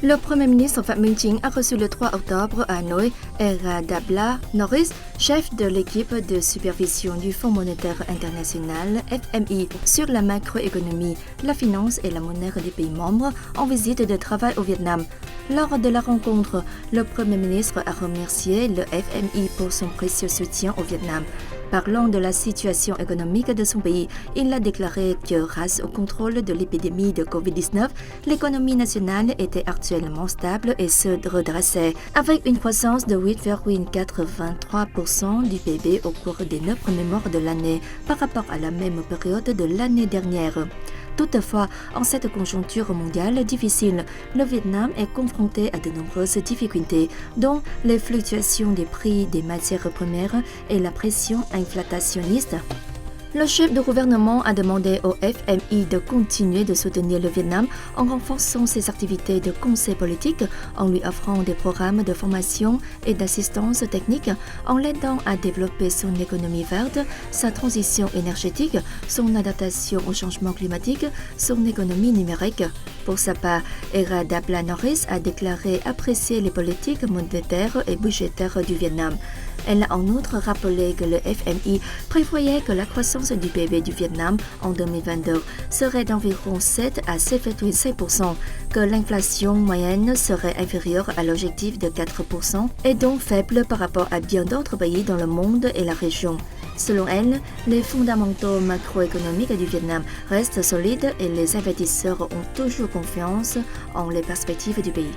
Le Premier ministre Phạm Minh Chính a reçu le 3 octobre à Hanoï Eradabla Norris, chef de l'équipe de supervision du Fonds monétaire international FMI sur la macroéconomie, la finance et la monnaie des pays membres en visite de travail au Vietnam. Lors de la rencontre, le Premier ministre a remercié le FMI pour son précieux soutien au Vietnam. Parlant de la situation économique de son pays, il a déclaré que grâce au contrôle de l'épidémie de Covid-19, l'économie nationale était actuellement stable et se redressait, avec une croissance de 8,83% du PIB au cours des 9 premiers mois de l'année par rapport à la même période de l'année dernière. Toutefois, en cette conjoncture mondiale difficile, le Vietnam est confronté à de nombreuses difficultés, dont les fluctuations des prix des matières premières et la pression inflationniste. Le chef de gouvernement a demandé au FMI de continuer de soutenir le Vietnam en renforçant ses activités de conseil politique, en lui offrant des programmes de formation et d'assistance technique, en l'aidant à développer son économie verte, sa transition énergétique, son adaptation au changement climatique, son économie numérique. Pour sa part, Eradabla Norris a déclaré apprécier les politiques monétaires et budgétaires du Vietnam. Elle a en outre rappelé que le FMI prévoyait que la croissance du PIB du Vietnam en 2022 serait d'environ 7 à 7,5%, que l'inflation moyenne serait inférieure à l'objectif de 4% et donc faible par rapport à bien d'autres pays dans le monde et la région. Selon elle, les fondamentaux macroéconomiques du Vietnam restent solides et les investisseurs ont toujours confiance en les perspectives du pays.